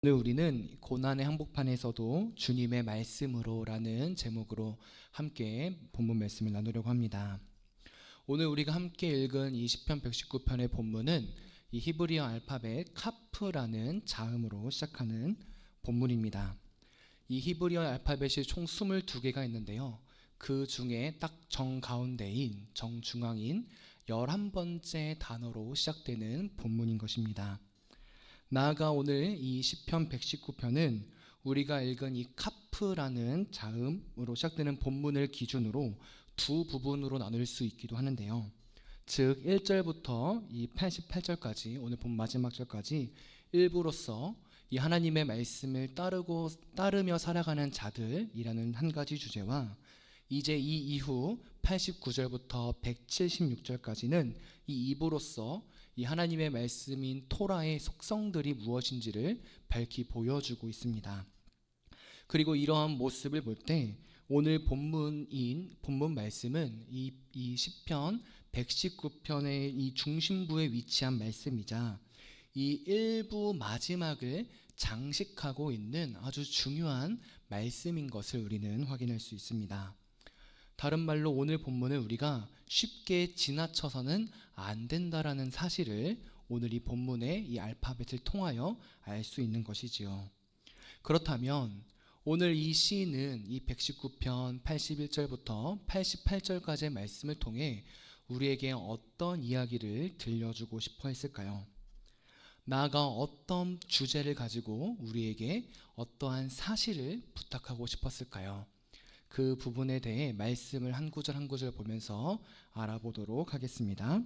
오늘 우리는 고난의 한복판에서도 주님의 말씀으로라는 제목으로 함께 본문 말씀을 나누려고 합니다. 오늘 우리가 함께 읽은 이 시편 119편의 본문은 이 히브리어 알파벳 카프라는 자음으로 시작하는 본문입니다. 이 히브리어 알파벳이 총 22개가 있는데요. 그 중에 딱 정가운데인 정중앙인 11번째 단어로 시작되는 본문인 것입니다. 나아가 오늘 이 시편 119편은 우리가 읽은 이 카프라는 자음으로 시작되는 본문을 기준으로 두 부분으로 나눌 수 있기도 하는데요. 즉 1절부터 이 88절까지 오늘 본 마지막 절까지 일부로서 이 하나님의 말씀을 따르며 살아가는 자들이라는 한 가지 주제와 이제 이 이후 89절부터 176절까지는 이 2부로서 이 하나님의 말씀인 토라의 속성들이 무엇인지를 밝히 보여주고 있습니다. 그리고 이러한 모습을 볼 때 오늘 본문 말씀은 이 시편 119편의 이 중심부에 위치한 말씀이자 이 일부 마지막을 장식하고 있는 아주 중요한 말씀인 것을 우리는 확인할 수 있습니다. 다른 말로 오늘 본문을 우리가 쉽게 지나쳐서는 안 된다라는 사실을 오늘 이 본문의 이 알파벳을 통하여 알 수 있는 것이지요. 그렇다면 오늘 이 시인은 이 119편 81절부터 88절까지의 말씀을 통해 우리에게 어떤 이야기를 들려주고 싶어 했을까요? 나아가 어떤 주제를 가지고 우리에게 어떠한 사실을 부탁하고 싶었을까요? 그 부분에 대해 말씀을 한 구절 한 구절 보면서 알아보도록 하겠습니다.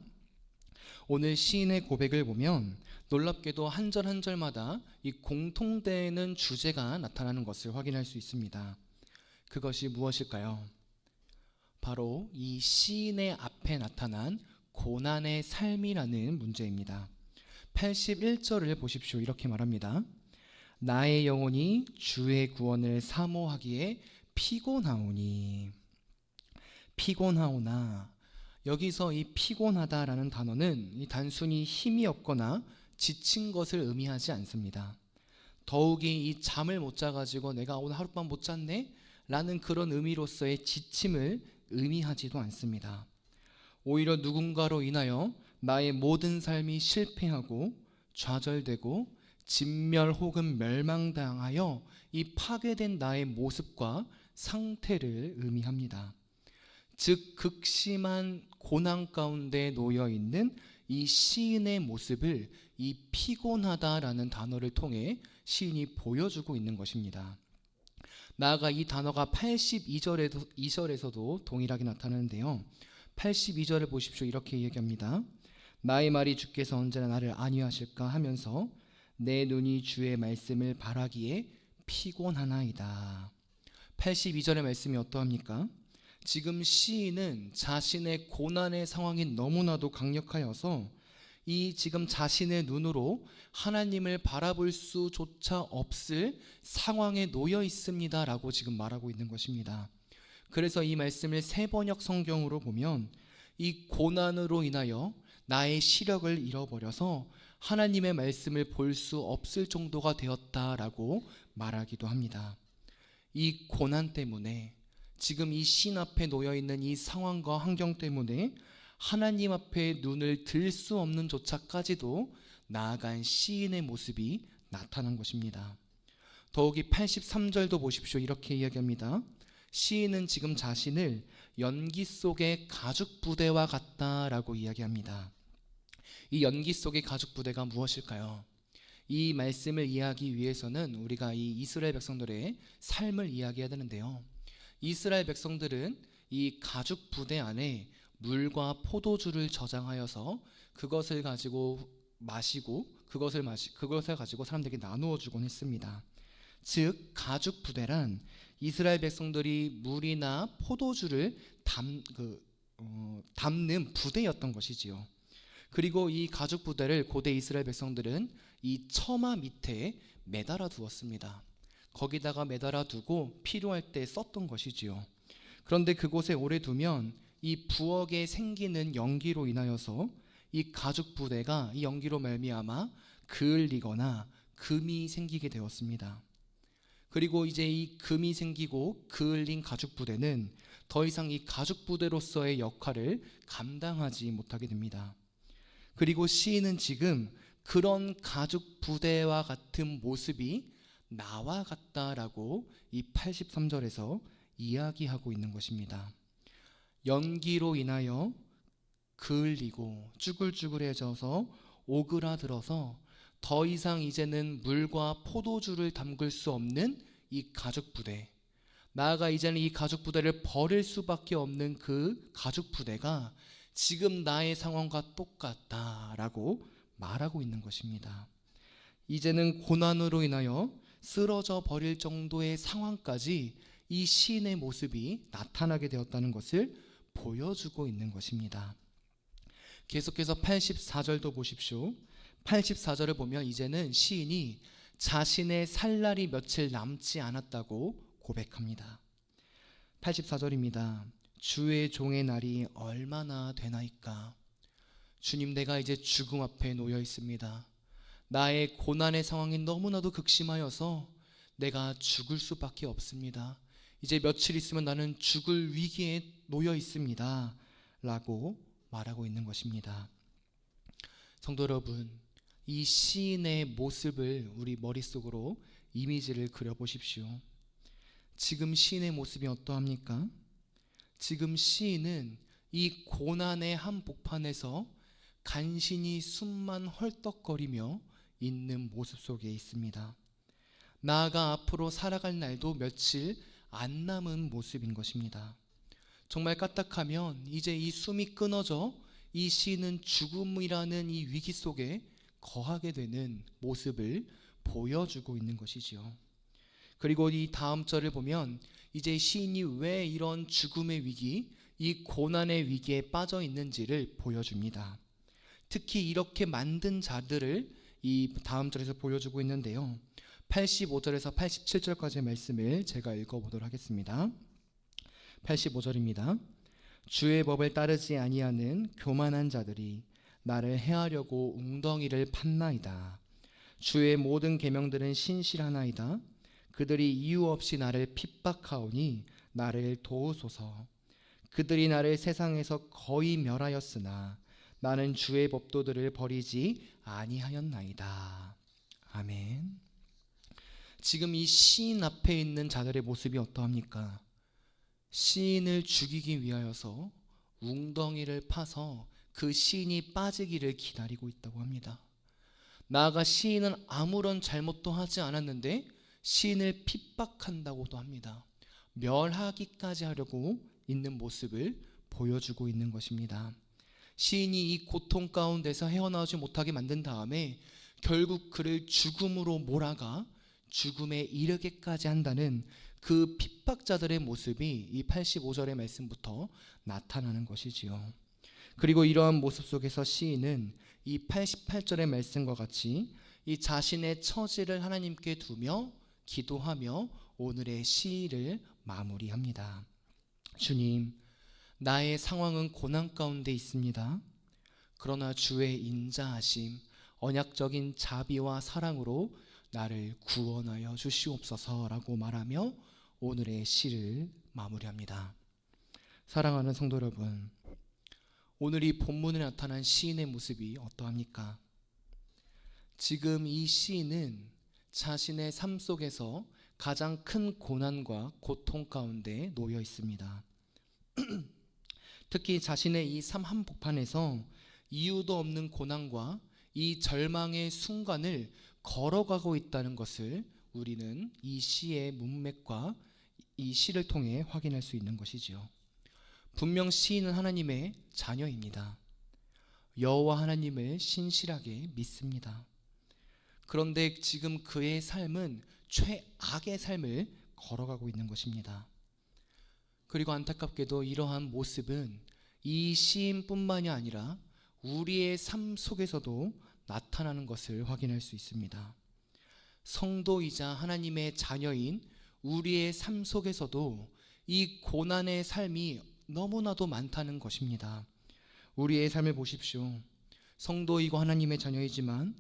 오늘 시인의 고백을 보면 놀랍게도 한 절 한 절마다 이 공통되는 주제가 나타나는 것을 확인할 수 있습니다. 그것이 무엇일까요? 바로 이 시인의 앞에 나타난 고난의 삶이라는 문제입니다. 81절을 보십시오. 이렇게 말합니다. 나의 영혼이 주의 구원을 사모하기에 피곤하오나 여기서 이 피곤하다라는 단어는 이 단순히 힘이 없거나 지친 것을 의미하지 않습니다. 더욱이 이 잠을 못 자가지고 내가 오늘 하룻밤 못 잤네? 라는 그런 의미로서의 지침을 의미하지도 않습니다. 오히려 누군가로 인하여 나의 모든 삶이 실패하고 좌절되고 진멸 혹은 멸망당하여 이 파괴된 나의 모습과 상태를 의미합니다. 즉 극심한 고난 가운데 놓여 있는 이 시인의 모습을 이 피곤하다라는 단어를 통해 시인이 보여주고 있는 것입니다. 나아가 이 단어가 82절에서도 동일하게 나타나는데요. 82절을 보십시오. 이렇게 얘기합니다. 나의 말이 주께서 언제나 나를 안위하실까 하면서 내 눈이 주의 말씀을 바라기에 피곤하나이다. 82절의 말씀이 어떠합니까? 지금 시인은 자신의 고난의 상황이 너무나도 강력하여서 이 지금 자신의 눈으로 하나님을 바라볼 수조차 없을 상황에 놓여 있습니다 라고 지금 말하고 있는 것입니다. 그래서 이 말씀을 새번역 성경으로 보면 이 고난으로 인하여 나의 시력을 잃어버려서 하나님의 말씀을 볼 수 없을 정도가 되었다라고 말하기도 합니다. 이 고난 때문에 지금 이 신 앞에 놓여있는 이 상황과 환경 때문에 하나님 앞에 눈을 들 수 없는 조차까지도 나아간 시인의 모습이 나타난 것입니다. 더욱이 83절도 보십시오. 이렇게 이야기합니다. 시인은 지금 자신을 연기 속의 가죽 부대와 같다라고 이야기합니다. 이 연기 속의 가죽 부대가 무엇일까요? 이 말씀을 이해하기 위해서는 우리가 이 이스라엘 백성들의 삶을 이야기해야 되는데요. 이스라엘 백성들은 이 가죽 부대 안에 물과 포도주를 저장하여서 그것을 가지고 마시고 그것을 가지고 사람들에게 나누어 주곤 했습니다. 즉 가죽 부대란 이스라엘 백성들이 물이나 포도주를 담는 부대였던 것이지요. 그리고 이 가죽 부대를 고대 이스라엘 백성들은 이 처마 밑에 매달아 두었습니다. 거기다가 매달아 두고 필요할 때 썼던 것이지요. 그런데 그곳에 오래 두면 이 부엌에 생기는 연기로 인하여서 이 가죽 부대가 이 연기로 말미암아 그을리거나 금이 생기게 되었습니다. 그리고 이제 이 금이 생기고 그을린 가죽 부대는 더 이상 이 가죽 부대로서의 역할을 감당하지 못하게 됩니다. 그리고 시인은 지금 그런 가죽 부대와 같은 모습이 나와 같다라고 이 83절에서 이야기하고 있는 것입니다. 연기로 인하여 그을리고 쭈글쭈글해져서 오그라들어서 더 이상 이제는 물과 포도주를 담글 수 없는 이 가죽 부대, 나아가 이제는 이 가죽 부대를 버릴 수밖에 없는 그 가죽 부대가 지금 나의 상황과 똑같다라고 말하고 있는 것입니다. 이제는 고난으로 인하여 쓰러져 버릴 정도의 상황까지 이 시인의 모습이 나타나게 되었다는 것을 보여주고 있는 것입니다. 계속해서 84절도 보십시오. 84절을 보면 이제는 시인이 자신의 살 날이 며칠 남지 않았다고 고백합니다. 84절입니다. 주의 종의 날이 얼마나 되나이까. 주님, 내가 이제 죽음 앞에 놓여 있습니다. 나의 고난의 상황이 너무나도 극심하여서 내가 죽을 수밖에 없습니다. 이제 며칠 있으면 나는 죽을 위기에 놓여 있습니다 라고 말하고 있는 것입니다. 성도 여러분, 이 시인의 모습을 우리 머릿속으로 이미지를 그려보십시오. 지금 시인의 모습이 어떠합니까? 지금 시인은 이 고난의 한복판에서 간신히 숨만 헐떡거리며 있는 모습 속에 있습니다. 나아가 앞으로 살아갈 날도 며칠 안 남은 모습인 것입니다. 정말 까딱하면 이제 이 숨이 끊어져 이 시인은 죽음이라는 이 위기 속에 거하게 되는 모습을 보여주고 있는 것이지요. 그리고 이 다음 절을 보면 이제 시인이 왜 이런 죽음의 위기, 이 고난의 위기에 빠져 있는지를 보여줍니다. 특히 이렇게 만든 자들을 이 다음 절에서 보여주고 있는데요. 85절에서 87절까지의 말씀을 제가 읽어보도록 하겠습니다. 85절입니다. 주의 법을 따르지 아니하는 교만한 자들이 나를 해하려고 웅덩이를 팠나이다. 주의 모든 계명들은 신실하나이다. 그들이 이유 없이 나를 핍박하오니 나를 도우소서. 그들이 나를 세상에서 거의 멸하였으나 나는 주의 법도들을 버리지 아니하였나이다. 아멘. 지금 이 시인 앞에 있는 자들의 모습이 어떠합니까? 시인을 죽이기 위하여서 웅덩이를 파서 그 시인이 빠지기를 기다리고 있다고 합니다. 나아가 시인은 아무런 잘못도 하지 않았는데 시인을 핍박한다고도 합니다. 멸하기까지 하려고 있는 모습을 보여주고 있는 것입니다. 시인이 이 고통 가운데서 헤어나오지 못하게 만든 다음에 결국 그를 죽음으로 몰아가 죽음에 이르게까지 한다는 그 핍박자들의 모습이 이 85절의 말씀부터 나타나는 것이지요. 그리고 이러한 모습 속에서 시인은 이 88절의 말씀과 같이 이 자신의 처지를 하나님께 두며 기도하며 오늘의 시를 마무리합니다. 주님, 나의 상황은 고난 가운데 있습니다. 그러나 주의 인자하심, 언약적인 자비와 사랑으로 나를 구원하여 주시옵소서라고 말하며 오늘의 시를 마무리합니다. 사랑하는 성도 여러분, 오늘 이 본문에 나타난 시인의 모습이 어떠합니까? 지금 이 시인은 자신의 삶 속에서 가장 큰 고난과 고통 가운데 놓여 있습니다. 특히 자신의 이 삶 한복판에서 이유도 없는 고난과 이 절망의 순간을 걸어가고 있다는 것을 우리는 이 시의 문맥과 이 시를 통해 확인할 수 있는 것이지요. 분명 시인은 하나님의 자녀입니다. 여호와 하나님을 신실하게 믿습니다. 그런데 지금 그의 삶은 최악의 삶을 걸어가고 있는 것입니다. 그리고 안타깝게도 이러한 모습은 이 시인뿐만이 아니라 우리의 삶 속에서도 나타나는 것을 확인할 수 있습니다. 성도이자 하나님의 자녀인 우리의 삶 속에서도 이 고난의 삶이 너무나도 많다는 것입니다. 우리의 삶을 보십시오. 성도이고 하나님의 자녀이지만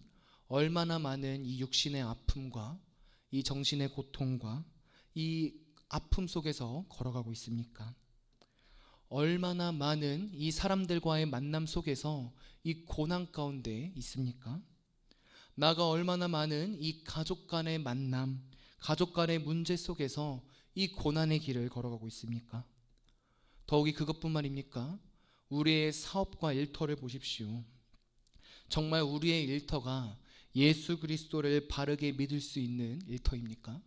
얼마나 많은 이 육신의 아픔과 이 정신의 고통과 이 아픔 속에서 걸어가고 있습니까? 얼마나 많은 이 사람들과의 만남 속에서 이 고난 가운데 있습니까? 나가 얼마나 많은 이 가족 간의 만남, 가족 간의 문제 속에서 이 고난의 길을 걸어가고 있습니까? 더욱이 그것뿐만입니까? 우리의 사업과 일터를 보십시오. 정말 우리의 일터가 예수 그리스도를 바르게 믿을 수 있는 일터입니까?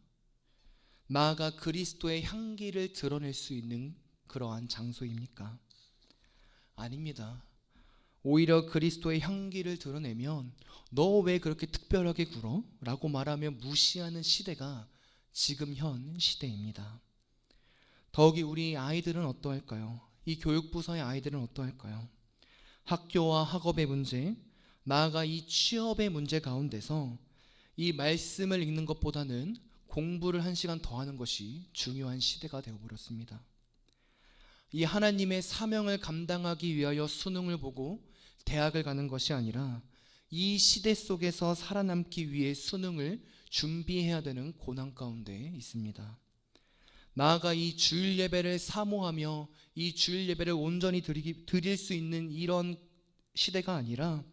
나아가 그리스도의 향기를 드러낼 수 있는 그러한 장소입니까? 아닙니다. 오히려 그리스도의 향기를 드러내면 너 왜 그렇게 특별하게 굴어? 라고 말하며 무시하는 시대가 지금 현 시대입니다. 더욱이 우리 아이들은 어떠할까요? 이 교육부서의 아이들은 어떠할까요? 학교와 학업의 문제, 나아가 이 취업의 문제 가운데서 이 말씀을 읽는 것보다는 공부를 1시간 더 하는 것이 중요한 시대가 되어버렸습니다. 이 하나님의 사명을 감당하기 위하여 수능을 보고 대학을 가는 것이 아니라 이 시대 속에서 살아남기 위해 수능을 준비해야 되는 고난 가운데 있습니다. 나아가 이 주일 예배를 사모하며 이 주일 예배를 온전히 드릴 수 있는 이런 시대가 아니라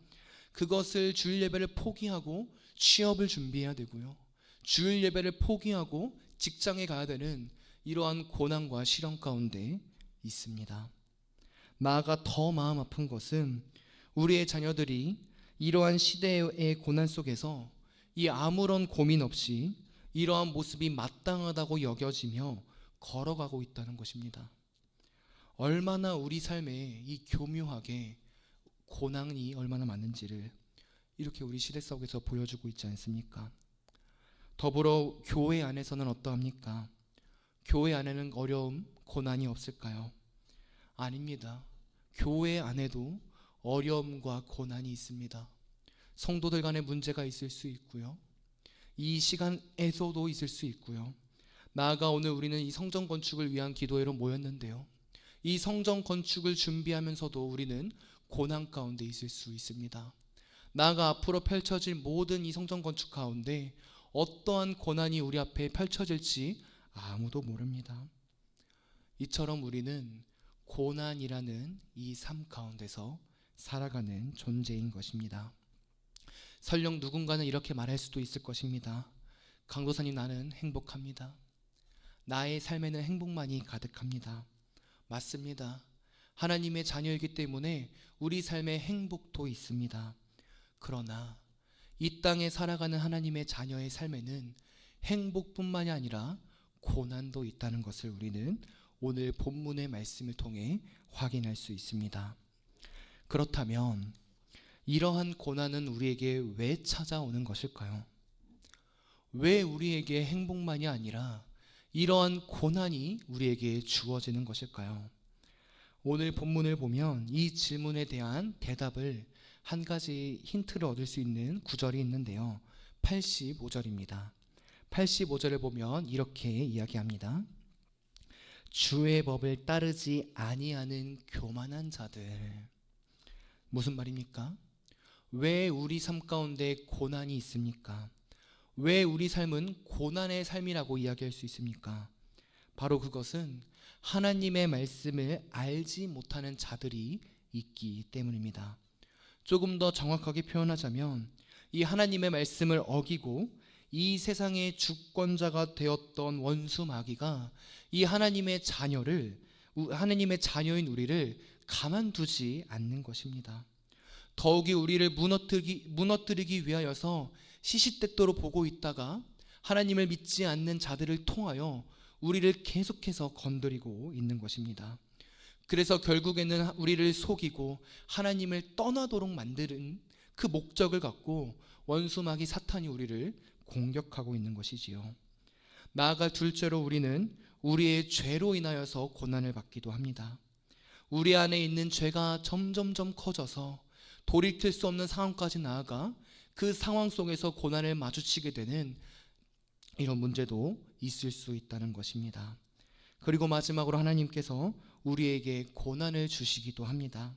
그것을 주일 예배를 포기하고 취업을 준비해야 되고요. 주일 예배를 포기하고 직장에 가야 되는 이러한 고난과 시련 가운데 있습니다. 나아가 더 마음 아픈 것은 우리의 자녀들이 이러한 시대의 고난 속에서 이 아무런 고민 없이 이러한 모습이 마땅하다고 여겨지며 걸어가고 있다는 것입니다. 얼마나 우리 삶에 이 교묘하게 고난이 얼마나 많은지를 이렇게 우리 시대 속에서 보여주고 있지 않습니까? 더불어 교회 안에서는 어떠합니까? 교회 안에는 어려움, 고난이 없을까요? 아닙니다. 교회 안에도 어려움과 고난이 있습니다. 성도들 간의 문제가 있을 수 있고요. 이 시간에서도 있을 수 있고요. 나아가 오늘 우리는 이 성전 건축을 위한 기도회로 모였는데요. 이 성전 건축을 준비하면서도 우리는 고난 가운데 있을 수 있습니다. 나아가 앞으로 펼쳐질 모든 이 성전 건축 가운데 어떠한 고난이 우리 앞에 펼쳐질지 아무도 모릅니다. 이처럼 우리는 고난이라는 이 삶 가운데서 살아가는 존재인 것입니다. 설령 누군가는 이렇게 말할 수도 있을 것입니다. 강도사님, 나는 행복합니다. 나의 삶에는 행복만이 가득합니다. 맞습니다. 하나님의 자녀이기 때문에 우리 삶에 행복도 있습니다. 그러나 이 땅에 살아가는 하나님의 자녀의 삶에는 행복뿐만이 아니라 고난도 있다는 것을 우리는 오늘 본문의 말씀을 통해 확인할 수 있습니다. 그렇다면 이러한 고난은 우리에게 왜 찾아오는 것일까요? 왜 우리에게 행복만이 아니라 이러한 고난이 우리에게 주어지는 것일까요? 오늘 본문을 보면 이 질문에 대한 대답을 한 가지 힌트를 얻을 수 있는 구절이 있는데요. 85절입니다. 85절을 보면 이렇게 이야기합니다. 주의 법을 따르지 아니하는 교만한 자들. 무슨 말입니까? 왜 우리 삶 가운데 고난이 있습니까? 왜 우리 삶은 고난의 삶이라고 이야기할 수 있습니까? 바로 그것은 하나님의 말씀을 알지 못하는 자들이 있기 때문입니다. 조금 더 정확하게 표현하자면 이 하나님의 말씀을 어기고 이 세상의 주권자가 되었던 원수 마귀가 이 하나님의 자녀인 우리를 가만두지 않는 것입니다. 더욱이 우리를 무너뜨리기 위하여서 시시때때로 보고 있다가 하나님을 믿지 않는 자들을 통하여 우리를 계속해서 건드리고 있는 것입니다. 그래서 결국에는 우리를 속이고 하나님을 떠나도록 만드는 그 목적을 갖고 원수마귀 사탄이 우리를 공격하고 있는 것이지요. 나아가 둘째로 우리는 우리의 죄로 인하여서 고난을 받기도 합니다. 우리 안에 있는 죄가 점점점 커져서 돌이킬 수 없는 상황까지 나아가 그 상황 속에서 고난을 마주치게 되는 이런 문제도 있을 수 있다는 것입니다. 그리고 마지막으로 하나님께서 우리에게 고난을 주시기도 합니다.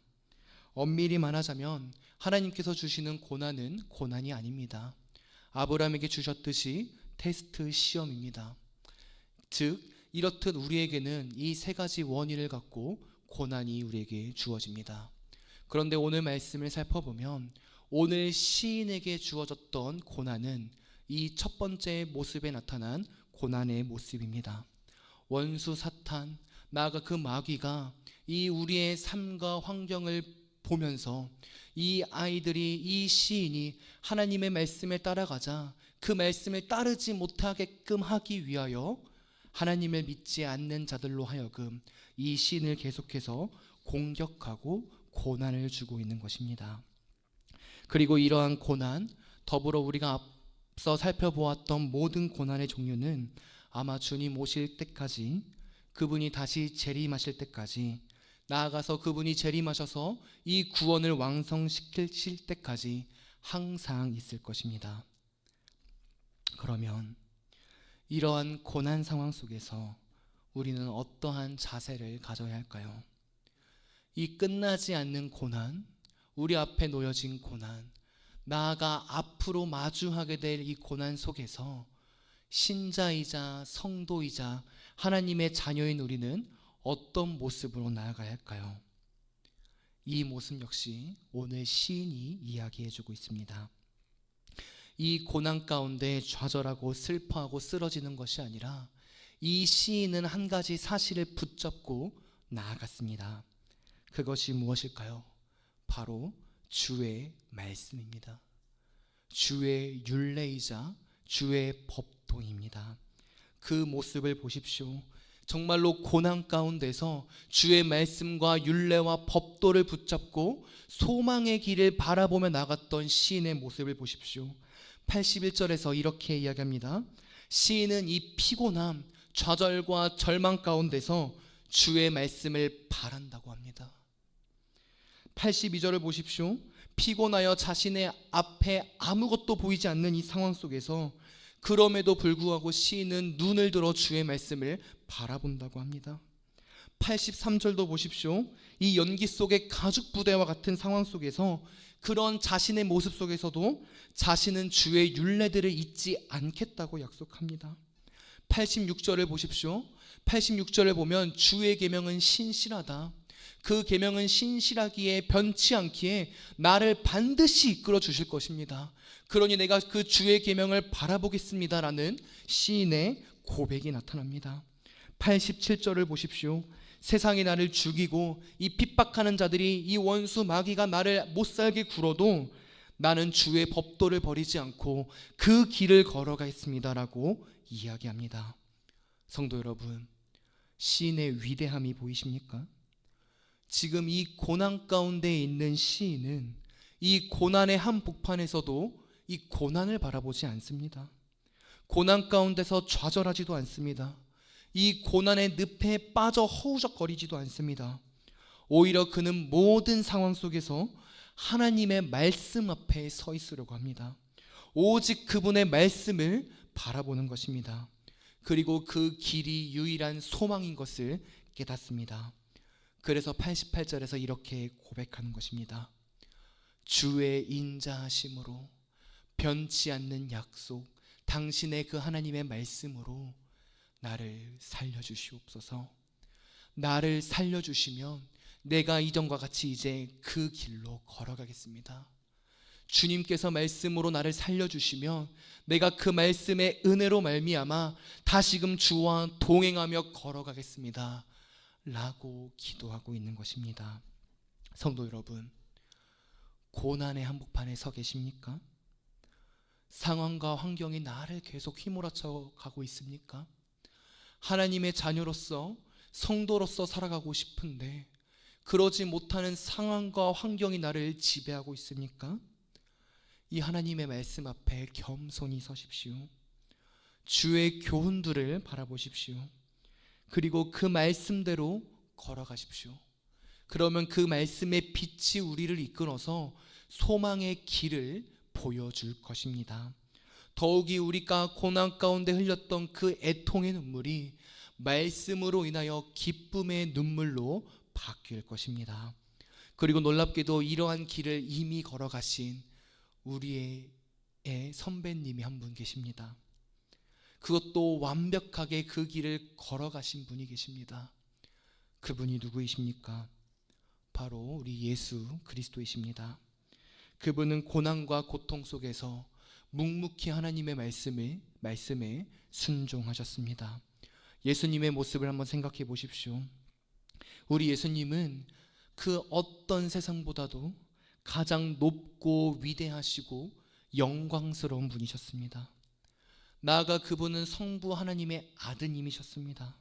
엄밀히 말하자면 하나님께서 주시는 고난은 고난이 아닙니다. 아브라함에게 주셨듯이 테스트 시험입니다. 즉 이렇듯 우리에게는 이 세 가지 원인을 갖고 고난이 우리에게 주어집니다. 그런데 오늘 말씀을 살펴보면 오늘 시인에게 주어졌던 고난은 이 첫 번째 모습에 나타난 고난의 모습입니다. 원수 사탄, 나아가 그 마귀가 이 우리의 삶과 환경을 보면서 이 아이들이, 이 시인이 하나님의 말씀에 따라가자 그 말씀을 따르지 못하게끔 하기 위하여 하나님을 믿지 않는 자들로 하여금 이 시인을 계속해서 공격하고 고난을 주고 있는 것입니다. 그리고 이러한 고난, 더불어 우리가 앞서 살펴보았던 모든 고난의 종류는 아마 주님 오실 때까지, 그분이 다시 재림하실 때까지, 나아가서 그분이 재림하셔서 이 구원을 완성시키실 때까지 항상 있을 것입니다. 그러면 이러한 고난 상황 속에서 우리는 어떠한 자세를 가져야 할까요? 이 끝나지 않는 고난, 우리 앞에 놓여진 고난, 나아가 앞으로 마주하게 될 이 고난 속에서 신자이자 성도이자 하나님의 자녀인 우리는 어떤 모습으로 나아가야 할까요? 이 모습 역시 오늘 시인이 이야기해주고 있습니다. 이 고난 가운데 좌절하고 슬퍼하고 쓰러지는 것이 아니라 이 시인은 한 가지 사실을 붙잡고 나아갔습니다. 그것이 무엇일까요? 바로 주의 말씀입니다. 주의 율례이자 주의 법도입니다. 그 모습을 보십시오. 정말로 고난 가운데서 주의 말씀과 율례와 법도를 붙잡고 소망의 길을 바라보며 나갔던 시인의 모습을 보십시오. 81절에서 이렇게 이야기합니다. 시인은 이 피곤함, 좌절과 절망 가운데서 주의 말씀을 바란다고 합니다. 82절을 보십시오. 피곤하여 자신의 앞에 아무것도 보이지 않는 이 상황 속에서 그럼에도 불구하고 시인은 눈을 들어 주의 말씀을 바라본다고 합니다. 83절도 보십시오. 이 연기 속의 가죽 부대와 같은 상황 속에서 그런 자신의 모습 속에서도 자신은 주의 율례들을 잊지 않겠다고 약속합니다. 86절을 보십시오. 86절을 보면 주의 계명은 신실하다. 그 계명은 신실하기에 변치 않기에 나를 반드시 이끌어 주실 것입니다. 그러니 내가 그 주의 계명을 바라보겠습니다 라는 시인의 고백이 나타납니다. 87절을 보십시오. 세상이 나를 죽이고 이 핍박하는 자들이, 이 원수 마귀가 나를 못살게 굴어도 나는 주의 법도를 버리지 않고 그 길을 걸어가겠습니다 라고 이야기합니다. 성도 여러분, 시인의 위대함이 보이십니까? 지금 이 고난 가운데 있는 시인은 이 고난의 한복판에서도 이 고난을 바라보지 않습니다. 고난 가운데서 좌절하지도 않습니다. 이 고난의 늪에 빠져 허우적거리지도 않습니다. 오히려 그는 모든 상황 속에서 하나님의 말씀 앞에 서 있으려고 합니다. 오직 그분의 말씀을 바라보는 것입니다. 그리고 그 길이 유일한 소망인 것을 깨닫습니다. 그래서 88절에서 이렇게 고백하는 것입니다. 주의 인자하심으로, 변치 않는 약속, 당신의 그 하나님의 말씀으로 나를 살려주시옵소서. 나를 살려주시면 내가 이전과 같이 이제 그 길로 걸어가겠습니다. 주님께서 말씀으로 나를 살려주시면 내가 그 말씀의 은혜로 말미암아 다시금 주와 동행하며 걸어가겠습니다 라고 기도하고 있는 것입니다. 성도 여러분, 고난의 한복판에 서 계십니까? 상황과 환경이 나를 계속 휘몰아쳐 가고 있습니까? 하나님의 자녀로서, 성도로서 살아가고 싶은데 그러지 못하는 상황과 환경이 나를 지배하고 있습니까? 이 하나님의 말씀 앞에 겸손히 서십시오. 주의 교훈들을 바라보십시오. 그리고 그 말씀대로 걸어가십시오. 그러면 그 말씀의 빛이 우리를 이끌어서 소망의 길을 보여줄 것입니다. 더욱이 우리가 고난 가운데 흘렸던 그 애통의 눈물이 말씀으로 인하여 기쁨의 눈물로 바뀔 것입니다. 그리고 놀랍게도 이러한 길을 이미 걸어가신 우리의 선배님이 한 분 계십니다. 그것도 완벽하게 그 길을 걸어가신 분이 계십니다. 그분이 누구이십니까? 바로 우리 예수 그리스도이십니다. 그분은 고난과 고통 속에서 묵묵히 하나님의 말씀에 순종하셨습니다. 예수님의 모습을 한번 생각해 보십시오. 우리 예수님은 그 어떤 세상보다도 가장 높고 위대하시고 영광스러운 분이셨습니다. 나아가 그분은 성부 하나님의 아드님이셨습니다.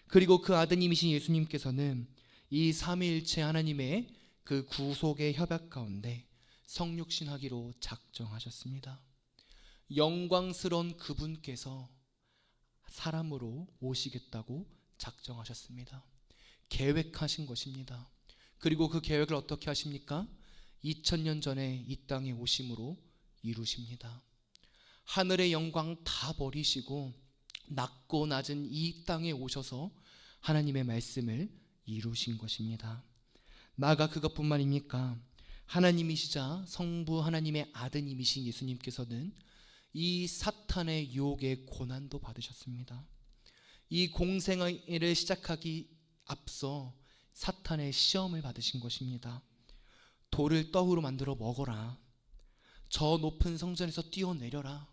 그리고 그 아드님이신 예수님께서는 이 삼위일체 하나님의 그 구속의 협약 가운데 성육신하기로 작정하셨습니다. 영광스러운 그분께서 사람으로 오시겠다고 작정하셨습니다. 계획하신 것입니다. 그리고 그 계획을 어떻게 하십니까? 2000년 전에 이 땅에 오심으로 이루십니다. 하늘의 영광 다 버리시고 낮고 낮은 이 땅에 오셔서 하나님의 말씀을 이루신 것입니다. 나아가 그것뿐만입니까? 하나님이시자 성부 하나님의 아드님이신 예수님께서는 이 사탄의 유혹의 고난도 받으셨습니다. 이 공생애를 시작하기 앞서 사탄의 시험을 받으신 것입니다. 돌을 떡으로 만들어 먹어라. 저 높은 성전에서 뛰어내려라.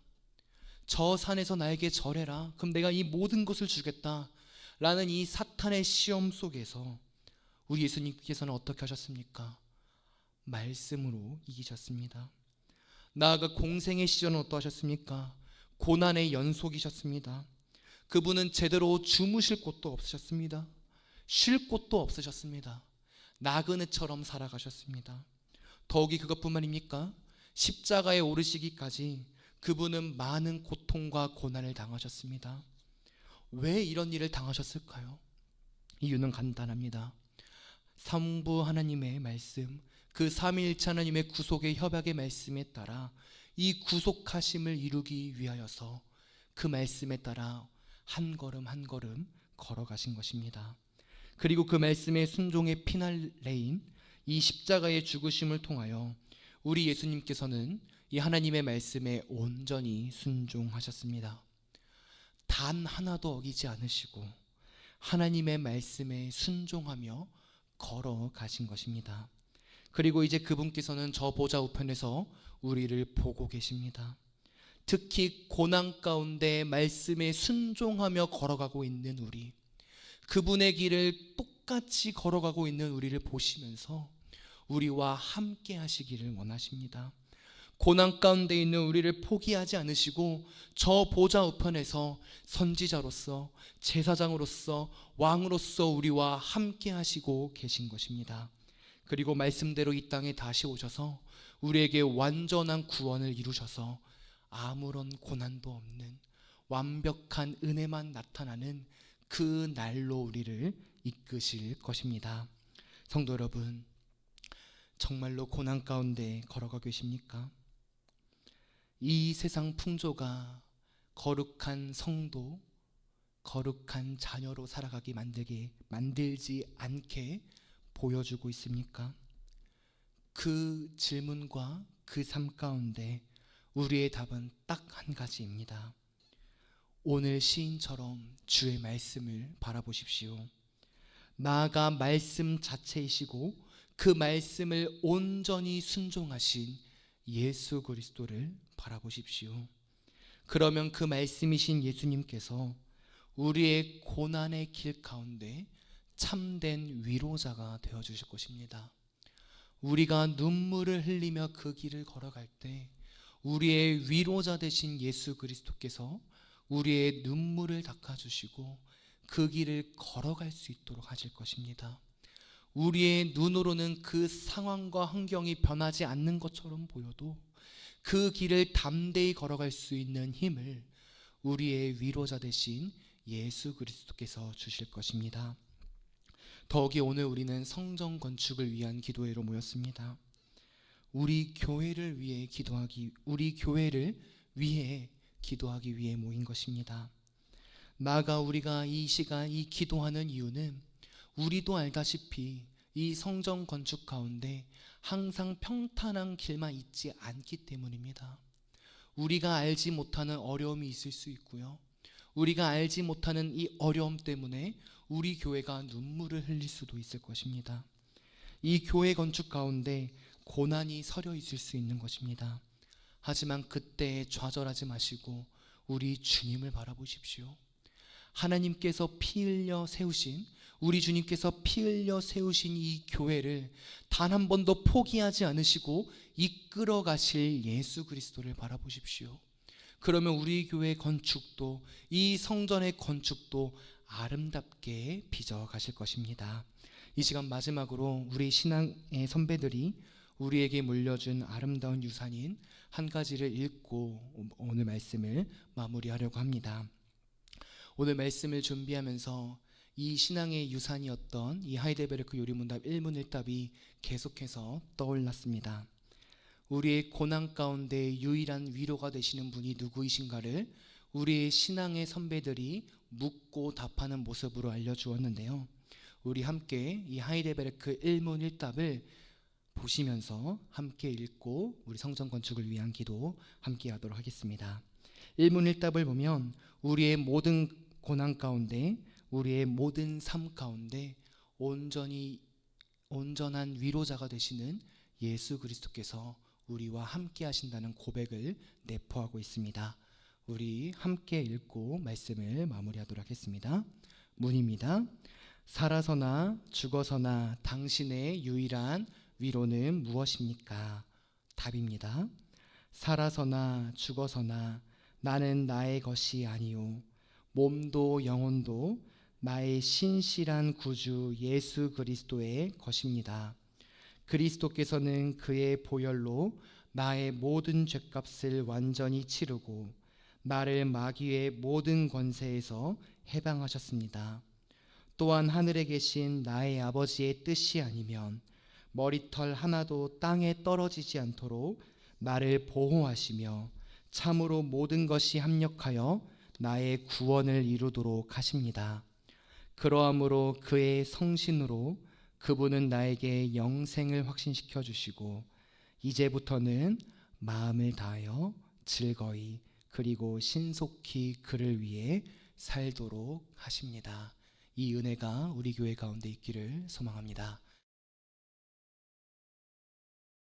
저 산에서 나에게 절해라. 그럼 내가 이 모든 것을 주겠다. 라는 이 사탄의 시험 속에서 우리 예수님께서는 어떻게 하셨습니까? 말씀으로 이기셨습니다. 나아가 공생의 시절은 어떠하셨습니까? 고난의 연속이셨습니다. 그분은 제대로 주무실 곳도 없으셨습니다. 쉴 곳도 없으셨습니다. 나그네처럼 살아가셨습니다. 더욱이 그것뿐만입니까? 십자가에 오르시기까지 그분은 많은 고통과 고난을 당하셨습니다. 왜 이런 일을 당하셨을까요? 이유는 간단합니다. 성부 하나님의 말씀, 그 삼위일체 하나님의 구속의 협약의 말씀에 따라 이 구속하심을 이루기 위하여서 그 말씀에 따라 한 걸음 한 걸음 걸어가신 것입니다. 그리고 그 말씀의 순종의 피날레인 이 십자가의 죽으심을 통하여 우리 예수님께서는 이 하나님의 말씀에 온전히 순종하셨습니다. 단 하나도 어기지 않으시고 하나님의 말씀에 순종하며 걸어가신 것입니다. 그리고 이제 그분께서는 저 보좌 우편에서 우리를 보고 계십니다. 특히 고난 가운데 말씀에 순종하며 걸어가고 있는 우리, 그분의 길을 똑같이 걸어가고 있는 우리를 보시면서 우리와 함께 하시기를 원하십니다. 고난 가운데 있는 우리를 포기하지 않으시고 저 보좌 우편에서 선지자로서, 제사장으로서, 왕으로서 우리와 함께 하시고 계신 것입니다. 그리고 말씀대로 이 땅에 다시 오셔서 우리에게 완전한 구원을 이루셔서 아무런 고난도 없는 완벽한 은혜만 나타나는 그 날로 우리를 이끄실 것입니다. 성도 여러분, 정말로 고난 가운데 걸어가 계십니까? 이 세상 풍조가 거룩한 성도, 거룩한 자녀로 살아가게 만들지 않게 보여주고 있습니까? 그 질문과 그 삶 가운데 우리의 답은 딱 한 가지입니다. 오늘 시인처럼 주의 말씀을 바라보십시오. 나아가 말씀 자체이시고 그 말씀을 온전히 순종하신 예수 그리스도를 바라보십시오. 그러면 그 말씀이신 예수님께서 우리의 고난의 길 가운데 참된 위로자가 되어주실 것입니다. 우리가 눈물을 흘리며 그 길을 걸어갈 때 우리의 위로자 되신 예수 그리스도께서 우리의 눈물을 닦아주시고 그 길을 걸어갈 수 있도록 하실 것입니다. 우리의 눈으로는 그 상황과 환경이 변하지 않는 것처럼 보여도 그 길을 담대히 걸어갈 수 있는 힘을 우리의 위로자 되신 예수 그리스도께서 주실 것입니다. 더욱이 오늘 우리는 성전 건축을 위한 기도회로 모였습니다. 우리 교회를 위해 기도하기 위해 모인 것입니다. 나아가 우리가 이 시간 이 기도하는 이유는 우리도 알다시피 이 성전 건축 가운데 항상 평탄한 길만 있지 않기 때문입니다. 우리가 알지 못하는 어려움이 있을 수 있고요. 우리가 알지 못하는 이 어려움 때문에 우리 교회가 눈물을 흘릴 수도 있을 것입니다. 이 교회 건축 가운데 고난이 서려 있을 수 있는 것입니다. 하지만 그때에 좌절하지 마시고 우리 주님을 바라보십시오. 하나님께서 피 흘려 세우신, 우리 주님께서 피 흘려 세우신 이 교회를 단 한 번도 포기하지 않으시고 이끌어 가실 예수 그리스도를 바라보십시오. 그러면 우리 교회 건축도, 이 성전의 건축도 아름답게 빚어 가실 것입니다. 이 시간 마지막으로 우리 신앙의 선배들이 우리에게 물려준 아름다운 유산인 한 가지를 읽고 오늘 말씀을 마무리하려고 합니다. 오늘 말씀을 준비하면서 이 신앙의 유산이었던 이 하이델베르크 요리문답 1문 1답이 계속해서 떠올랐습니다. 우리의 고난 가운데 유일한 위로가 되시는 분이 누구이신가를 우리의 신앙의 선배들이 묻고 답하는 모습으로 알려주었는데요. 우리 함께 이 하이델베르크 1문 1답을 보시면서 함께 읽고 우리 성전 건축을 위한 기도 함께 하도록 하겠습니다. 1문 1답을 보면 우리의 모든 고난 가운데, 우리의 모든 삶 가운데 온전한 위로자가 되시는 예수 그리스도께서 우리와 함께 하신다는 고백을 내포하고 있습니다. 우리 함께 읽고 말씀을 마무리하도록 하겠습니다. 문입니다. 살아서나 죽어서나 당신의 유일한 위로는 무엇입니까? 답입니다. 살아서나 죽어서나 나는 나의 것이 아니요 몸도 영혼도 나의 신실한 구주 예수 그리스도의 것입니다. 그리스도께서는 그의 보혈로 나의 모든 죄값을 완전히 치르고 나를 마귀의 모든 권세에서 해방하셨습니다. 또한 하늘에 계신 나의 아버지의 뜻이 아니면 머리털 하나도 땅에 떨어지지 않도록 나를 보호하시며 참으로 모든 것이 합력하여 나의 구원을 이루도록 하십니다. 그러함으로 그의 성신으로 그분은 나에게 영생을 확신시켜 주시고 이제부터는 마음을 다하여 즐거이 그리고 신속히 그를 위해 살도록 하십니다. 이 은혜가 우리 교회 가운데 있기를 소망합니다.